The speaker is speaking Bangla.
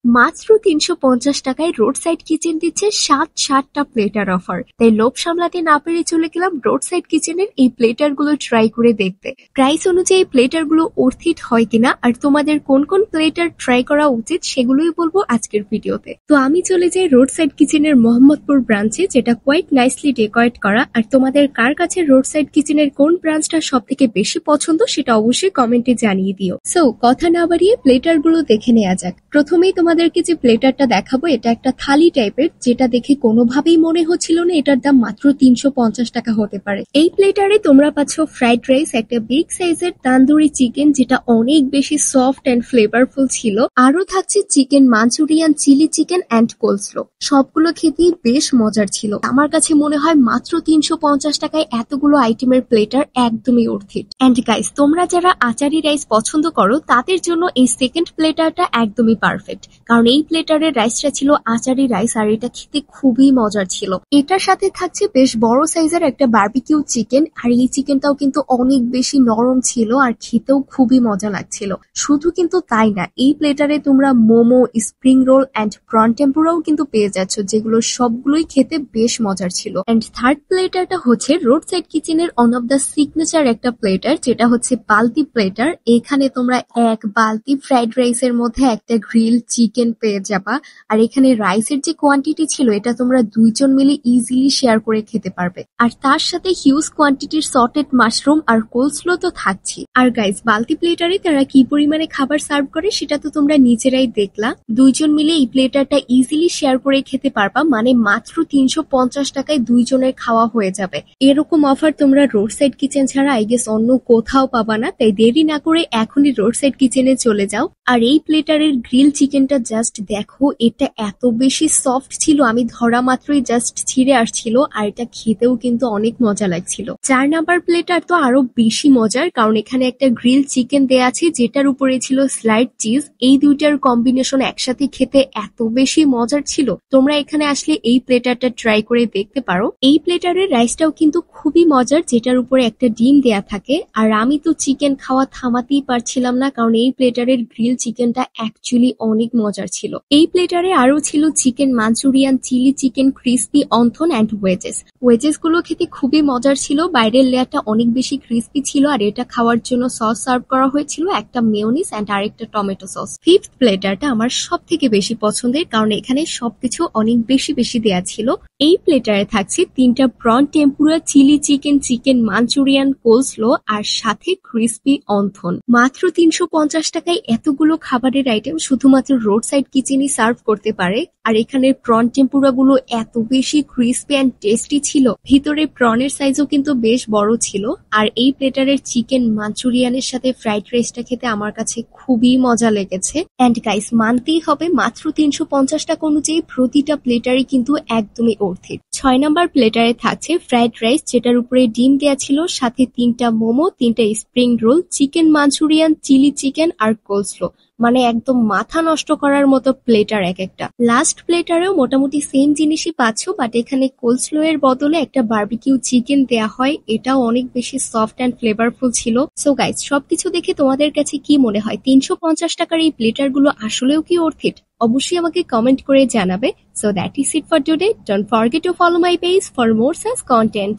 মাত্র ৩৫০ টাকায় রোড সাইড কিচেন দিচ্ছে ৭টা প্লেটার অফার। তাই লোভ সামলাতে না পেরে চলে গেলাম রোড সাইড কিচেনের এই প্লেটার গুলো ট্রাই করে দেখতে। প্রাইস অনুযায়ী প্লেটার গুলো অর্থিত হয় কিনা আর তোমাদের কোন কোন প্লেটার ট্রাই করা উচিত সেগুলোই বলবো আজকের ভিডিওতে। তো আমি চলে যাই রোড সাইড কিচেনের মোহাম্মদপুর ব্রাঞ্চে, যেটা কোয়াইট নাইসলি ডেকোরেট করা। আর তোমাদের কার কাছে রোড সাইড কিচেনের কোন ব্রাঞ্চটা সব থেকে বেশি পছন্দ সেটা অবশ্যই কমেন্টে জানিয়ে দিও। সো কথা না বাড়িয়ে প্লেটার গুলো দেখে নেওয়া যাক। প্রথমেই তোমাদেরকে যে প্লেটারটা দেখাবো এটা একটা থালি টাইপের, যেটা দেখে কোনোভাবেই মনে হচ্ছিল না এটার দাম মাত্র ৩৫০ টাকা হতে পারে। এই প্লেটারে তোমরা পাচ্ছ ফ্রাইড রাইস, একটা বিগ সাইজের তান্দুরি চিকেন যেটা অনেক বেশি সফট এন্ড ফ্লেভারফুল ছিল, আরো থাকছে chicken Manchurian, chilli chicken and coleslaw. সবগুলো খেতেই বেশ মজার ছিল। আমার কাছে মনে হয় মাত্র ৩৫০ টাকায় এতগুলো আইটেমের প্লেটার একদমই অর্থিত। এন্ড গাইস, তোমরা যারা আচারি রাইস পছন্দ করো তাদের জন্য এই সেকেন্ড প্লেটারটা একদমই পারফেক্ট, কারণ এই প্লেটারের রাইসটা ছিল আচারি রাইস আর এটা খেতে খুবই মজার ছিল। এটার সাথে থাকছে বেশ বড় সাইজের একটা বারবিকিউ চিকেন, আর এই চিকেনটাও কিন্তু অনেক বেশি নরম ছিল আর খেতেও খুবই মজা লাগছিল। শুধু কিন্তু তাই না, এই প্লেটারে তোমরা momo, spring roll and prawn টেম্পুরাও কিন্তু পেয়ে যাচ্ছ, যেগুলো সবগুলোই খেতে বেশ মজার ছিল। এন্ড থার্ড প্লেটারটা হচ্ছে রোড সাইড কিচেনের ওয়ান অফ দ্য সিগনেচার একটা প্লেটার, যেটা হচ্ছে বালতি প্লেটার। এখানে তোমরা এক বালতি ফ্রাইড রাইসের মধ্যে একটা গ্রিল চিকেন পেয়ে যাবা। আর এখানে রাইসের যে কোয়ান্টিটি ছিল এটা তোমরা দুইজন মিলে ইজিলি শেয়ার করে খেতে পারবে। আর তার সাথে হিউজ কোয়ান্টিটির সটেড মাশরুম আর কোলস্লো তো থাকছি। আর গাইস, বালতি প্লেটারে তারা কি পরিমাণে খাবার সার্ভ করে সেটা তো তোমরা নিজেরাই দেখলা। দুইজন মিলে এই প্লেটারটা ইজিলি শেয়ার করে খেতে পারবা, মানে মাত্র ৩৫০ টাকায় দুইজনের খাওয়া হয়ে যাবে। এরকম অফার তোমরা রোড সাইড কিচেন ছাড়া আই গেস অন্য কোথাও পাবা না। তাই দেরি না করে এখনই রোড সাইড কিচেনে চলে যাও। আর এই প্লেটারের গ্রিল চিকেনটা জাস্ট দেখো, এটা এত বেশি সফট ছিল, আমি ধরা মাত্রই জাস্ট ছিঁড়ে আসছিল। আর এটা খেতেও কিন্তু অনেক মজা লাগছিল। ৪ নাম্বার প্লেটার তো আরো বেশি মজার, কারণ এখানে একটা গ্রিল চিকেন দেয়া আছে যেটার উপরে ছিল স্লাইড চিজ। এই দুইটার কম্বিনেশন একসাথে খেতে এত বেশি মজার ছিল, তোমরা এখানে আসলে এই প্লেটারটা ট্রাই করে দেখতে পারো। এই প্লেটারের রাইসটাও কিন্তু খুবই মজার, যেটার উপরে একটা ডিম দেয়া থাকে। আর আমি তো চিকেন খাওয়া থামাতেই পারছিলাম না, কারণ এই প্লেটারের গ্রিল চিকেনটা অ্যাকচুয়ালি অনেক মজার ছিল। এই প্লেটারে আরো ছিল chicken Manchurian, chilli chicken, crispy wonton and wedges. Wedges গুলো খেতে খুবই মজার ছিল, বাইরের লেয়ারটা অনেক বেশি ক্রিস্পি ছিল। আর এটা খাওয়ার জন্য সস সার্ভ করা হয়েছিল, একটা মেয়োনিজ এন্ড আরেকটা টমেটো সস। ফিফথ প্লেটারটা আমার সব থেকে বেশি পছন্দের, কারণ এখানে সবকিছু অনেক বেশি বেশি দেয়া ছিল। এই প্লেটারে থাকছে 3টা prawn tempura, chilli chicken, chicken Manchurian, coleslaw আর সাথে ক্রিস্পি অন্থন। মাত্র ৩৫০ টাকায় এতগুলো খাবারের আইটেম শুধুমাত্র রোড সাইড কিচেনই সার্ভ করতে পারে। আর এখানের প্রন টেম্পুরা গুলো এত বেশি ক্রিস্পি এন্ড টেস্টি ছিল, ভিতরে প্রনের সাইজও কিন্তু বেশ বড় ছিল। আর এই প্লেটারের চিকেন মাঞ্চুরিয়ানের সাথে ফ্রাইড রাইসটা খেতে আমার কাছে খুবই মজা লেগেছে। এন্ড গাইস, মানতেই হবে মাত্র ৩৫০ টাকা অনুযায়ী প্রতিটা প্লেটারই কিন্তু একদমই অর্থিত। ৬ নাম্বার প্লেটারে থাকছে ফ্রাইড রাইস, যেটার উপরে ডিম দেয়া ছিল, সাথে 3টা মোমো, 3টা spring roll, chicken Manchurian, chilli chicken আর কোলস্লো। মানে একদম মাথা নষ্ট করার মতো প্লেটার এক একটা। লাস্ট প্লেটারেও মোটামুটি সেম জিনিসই পাচ্ছ, বাট এখানে কোলস্লো এর বদলে একটা বারবিকিউ চিকেন দেয়া হয়। এটাও অনেক বেশি সফট এন্ড ফ্লেভারফুল ছিল। সো গাইস, সবকিছু দেখে তোমাদের কাছে কি মনে হয়, ৩৫০ টাকার এই প্লেটার গুলো আসলেও কি অর্থিত? অবশ্যই আমাকে কমেন্ট করে জানাবে। So that is it for today. Don't forget to follow my page for more such content.